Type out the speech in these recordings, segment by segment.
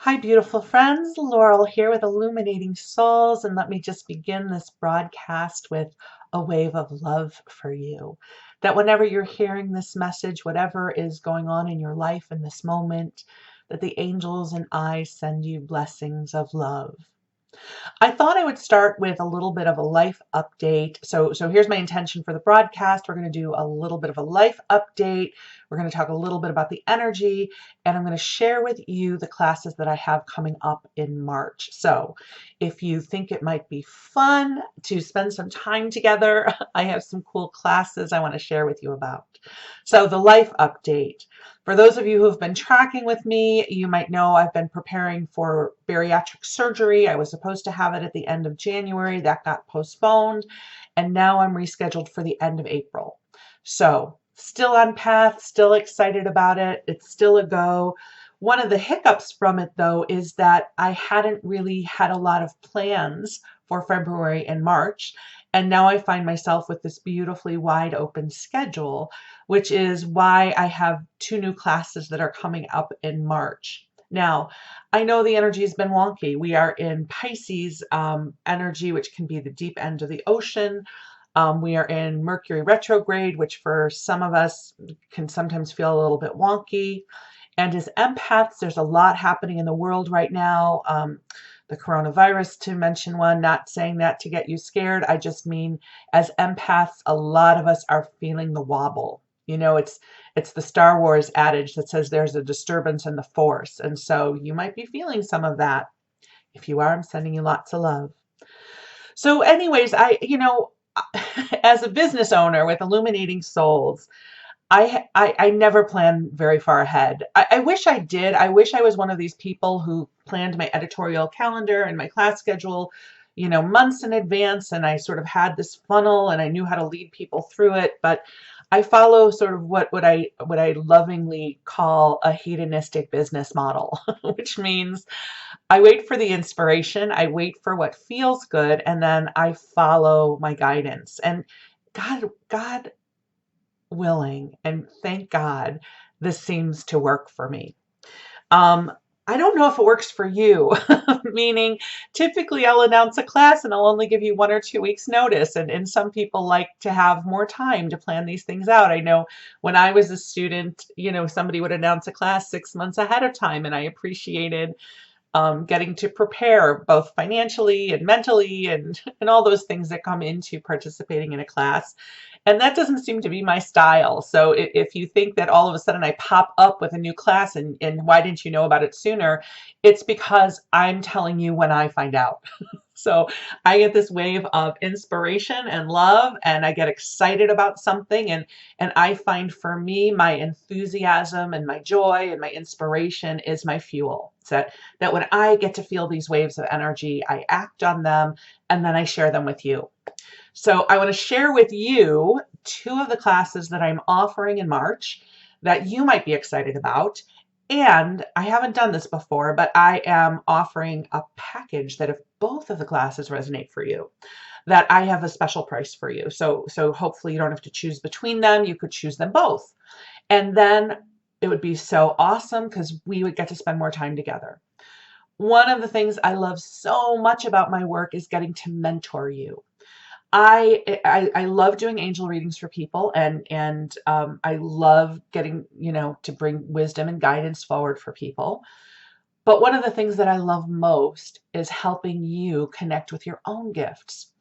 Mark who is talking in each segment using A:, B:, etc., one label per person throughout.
A: Hi, beautiful friends. Laurel here with Illuminating Souls, and let me just begin this broadcast with a wave of love for you. That whenever you're hearing this message, whatever is going on in your life in this moment, that the angels and I send you blessings of love. I thought I would start with a little bit of a life update. So here's my intention for the broadcast. We're going to do a little bit of a life update. We're going to talk a little bit about the energy, and I'm going to share with you the classes that I have coming up in March. So if you think it might be fun to spend some time together, I have some cool classes I want to share with you about. So the life update. For those of you who have been tracking with me, you might know I've been preparing for bariatric surgery. I was supposed to have it at the end of January. That got postponed, and now I'm rescheduled for the end of April. So still on path, still excited about it. It's still a go. One of the hiccups from it, though, is that I hadn't really had a lot of plans for February and March. And now I find myself with this beautifully wide open schedule, which is why I have two new classes that are coming up in March. Now, I know the energy has been wonky. We are in Pisces energy, which can be the deep end of the ocean. We are in Mercury retrograde, which for some of us can sometimes feel a little bit wonky. And as empaths, there's a lot happening in the world right now. The coronavirus, to mention one, not saying that to get you scared. I just mean as empaths, a lot of us are feeling the wobble. You know, it's the Star Wars adage that says there's a disturbance in the force. And so you might be feeling some of that. If you are, I'm sending you lots of love. So anyways, as a business owner with Illuminating Souls, I never plan very far ahead. I wish I did. I wish I was one of these people who planned my editorial calendar and my class schedule, months in advance, and I sort of had this funnel and I knew how to lead people through it. But I follow sort of what I lovingly call a hedonistic business model, which means I wait for the inspiration, I wait for what feels good, and then I follow my guidance. And God willing, and thank God, this seems to work for me. Um, I don't know if it works for you, meaning typically I'll announce a class and I'll only give you 1 or 2 weeks notice. And some people like to have more time to plan these things out. I know when I was a student, somebody would announce a class 6 months ahead of time, and I appreciated getting to prepare both financially and mentally and all those things that come into participating in a class. And that doesn't seem to be my style. So if you think that all of a sudden I pop up with a new class and why didn't you know about it sooner, it's because I'm telling you when I find out. So I get this wave of inspiration and love, and I get excited about something, and I find for me my enthusiasm and my joy and my inspiration is my fuel. So that when I get to feel these waves of energy, I act on them and then I share them with you. So I want to share with you two of the classes that I'm offering in March that you might be excited about. And I haven't done this before, but I am offering a package that if both of the classes resonate for you, that I have a special price for you. So hopefully you don't have to choose between them. You could choose them both. And then it would be so awesome because we would get to spend more time together. One of the things I love so much about my work is getting to mentor you. I love doing angel readings for people, and I love getting to bring wisdom and guidance forward for people. But one of the things that I love most is helping you connect with your own gifts.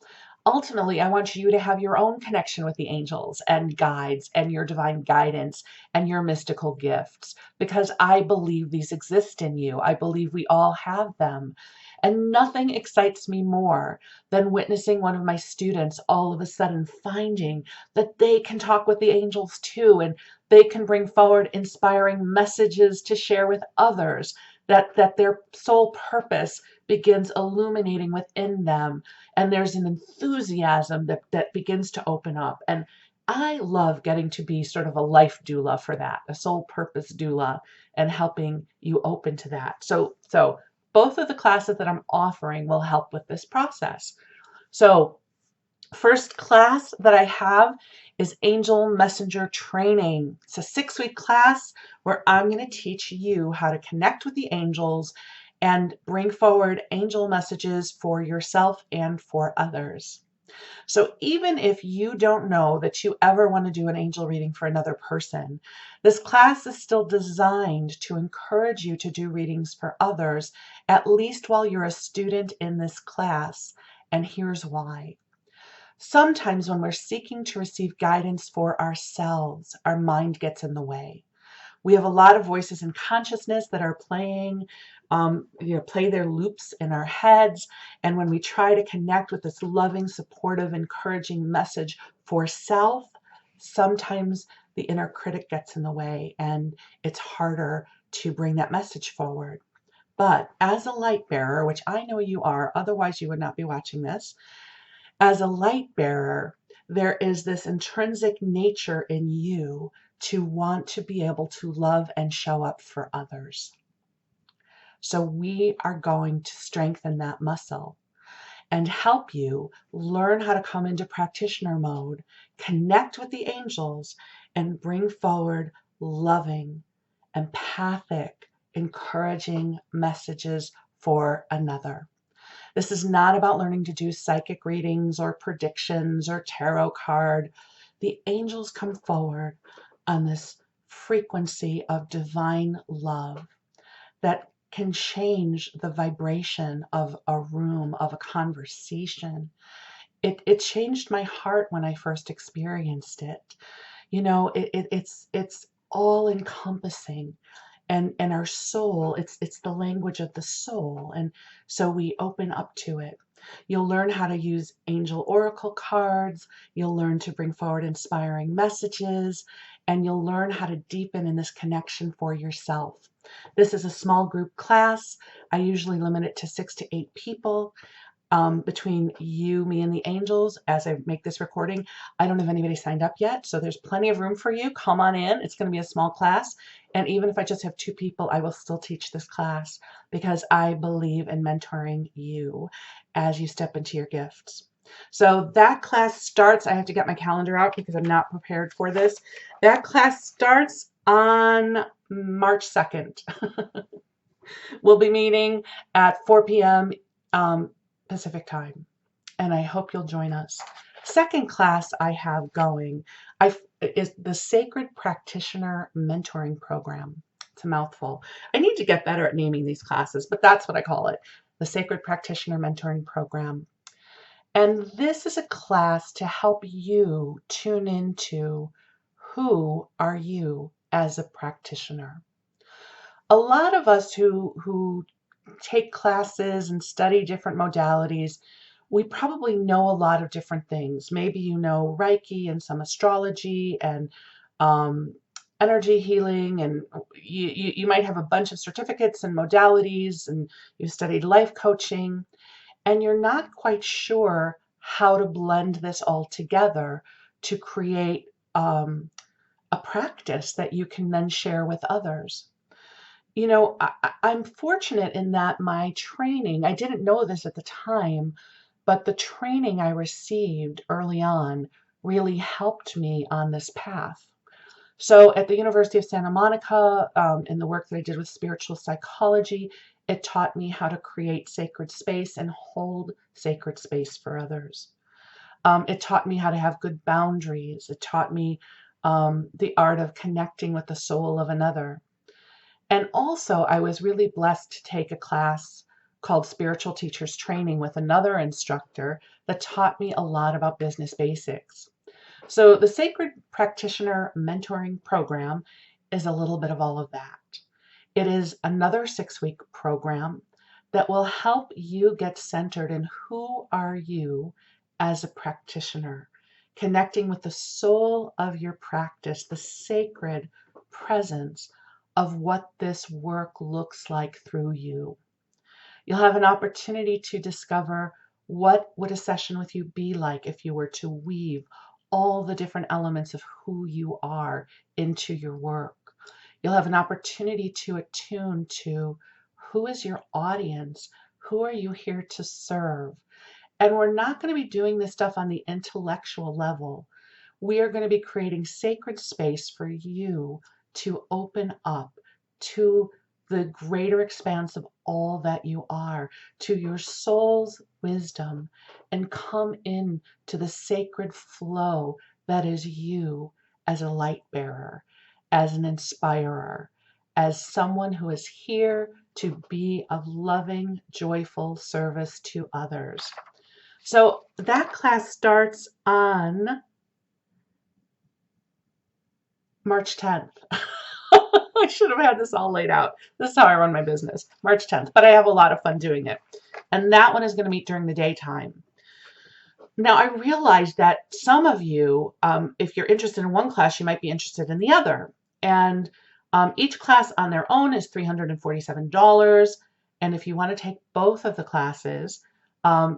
A: Ultimately, I want you to have your own connection with the angels and guides and your divine guidance and your mystical gifts, because I believe these exist in you. I believe we all have them. And nothing excites me more than witnessing one of my students all of a sudden finding that they can talk with the angels too, and they can bring forward inspiring messages to share with others, that their sole purpose begins illuminating within them, and there's an enthusiasm that begins to open up. And I love getting to be sort of a life doula for that, a soul purpose doula, and helping you open to that. So both of the classes that I'm offering will help with this process. So first class that I have is Angel Messenger Training. It's a 6-week class where I'm going to teach you how to connect with the angels and bring forward angel messages for yourself and for others. So even if you don't know that you ever want to do an angel reading for another person, this class is still designed to encourage you to do readings for others, at least while you're a student in this class. And here's why. Sometimes when we're seeking to receive guidance for ourselves, our mind gets in the way. We have a lot of voices in consciousness that are playing, play their loops in our heads. And when we try to connect with this loving, supportive, encouraging message for self, sometimes the inner critic gets in the way and it's harder to bring that message forward. But as a light bearer, which I know you are, otherwise you would not be watching this, as a light bearer, there is this intrinsic nature in you to want to be able to love and show up for others. So we are going to strengthen that muscle and help you learn how to come into practitioner mode, connect with the angels, and bring forward loving, empathic, encouraging messages for another. This is not about learning to do psychic readings or predictions or tarot card. The angels come forward on this frequency of divine love that can change the vibration of a room, of a conversation. It changed my heart when I first experienced it. It's all encompassing. And our soul, it's the language of the soul, and so we open up to it. You'll learn how to use angel oracle cards, you'll learn to bring forward inspiring messages, and you'll learn how to deepen in this connection for yourself. This is a small group class. I usually limit it to 6 to 8 people. Between you, me, and the angels, as I make this recording, I don't have anybody signed up yet, so there's plenty of room for you. Come on in. It's going to be a small class, and even if I just have 2 people, I will still teach this class because I believe in mentoring you as you step into your gifts. So that class starts, I have to get my calendar out because I'm not prepared for this. That class starts on March 2nd. We'll be meeting at 4 p.m. Pacific time, and I hope you'll join us. Second class I have going is the Sacred Practitioner Mentoring Program. It's a mouthful. I need to get better at naming these classes, but that's what I call it, the Sacred Practitioner Mentoring Program. And this is a class to help you tune into who are you as a practitioner. A lot of us who take classes and study different modalities, we probably know a lot of different things. Maybe you know Reiki and some astrology and energy healing, and you might have a bunch of certificates and modalities, and you've studied life coaching, and you're not quite sure how to blend this all together to create a practice that you can then share with others. I'm fortunate in that my training, I didn't know this at the time, but the training I received early on really helped me on this path. So at the University of Santa Monica, in the work that I did with spiritual psychology, it taught me how to create sacred space and hold sacred space for others. It taught me how to have good boundaries. It taught me the art of connecting with the soul of another. And also, I was really blessed to take a class called Spiritual Teachers Training with another instructor that taught me a lot about business basics. So the Sacred Practitioner Mentoring Program is a little bit of all of that. It is another 6-week program that will help you get centered in who are you as a practitioner, connecting with the soul of your practice, the sacred presence of what this work looks like through you. You'll have an opportunity to discover what would a session with you be like if you were to weave all the different elements of who you are into your work. You'll have an opportunity to attune to who is your audience, who are you here to serve. And we're not going to be doing this stuff on the intellectual level. We are going to be creating sacred space for you to open up to the greater expanse of all that you are, to your soul's wisdom, and come in to the sacred flow that is you as a light bearer, as an inspirer, as someone who is here to be of loving, joyful service to others. So that class starts on March 10th. I should have had this all laid out. This is how I run my business, March 10th, but I have a lot of fun doing it. And that one is going to meet during the daytime. Now, I realized that some of you, if you're interested in one class, you might be interested in the other. And each class on their own is $347. And if you want to take both of the classes,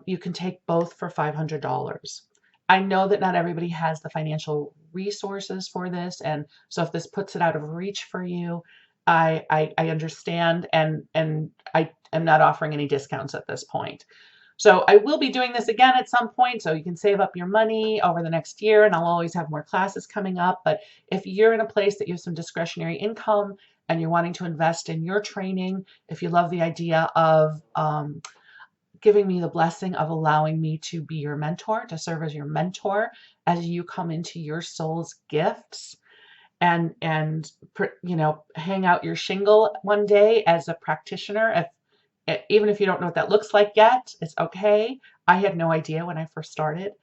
A: you can take both for $500. I know that not everybody has the financial resources for this, and so if this puts it out of reach for you, I understand, and I am not offering any discounts at this point. So I will be doing this again at some point, so you can save up your money over the next year, and I'll always have more classes coming up. But if you're in a place that you have some discretionary income and you're wanting to invest in your training, if you love the idea of giving me the blessing of allowing me to be your mentor, to serve as your mentor as you come into your soul's gifts, and hang out your shingle one day as a practitioner. Even if you don't know what that looks like yet, it's okay. I had no idea when I first started.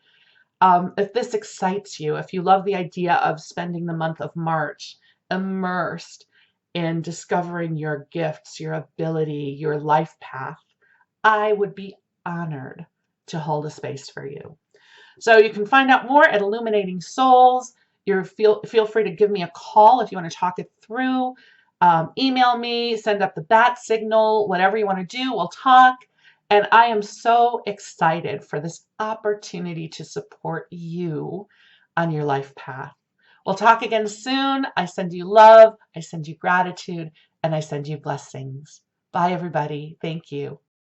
A: If this excites you, if you love the idea of spending the month of March immersed in discovering your gifts, your ability, your life path, I would be honored to hold a space for you. So you can find out more at Illuminating Souls. Feel free to give me a call if you want to talk it through. Email me, send up the bat signal, whatever you want to do, we'll talk. And I am so excited for this opportunity to support you on your life path. We'll talk again soon. I send you love, I send you gratitude, and I send you blessings. Bye, everybody. Thank you.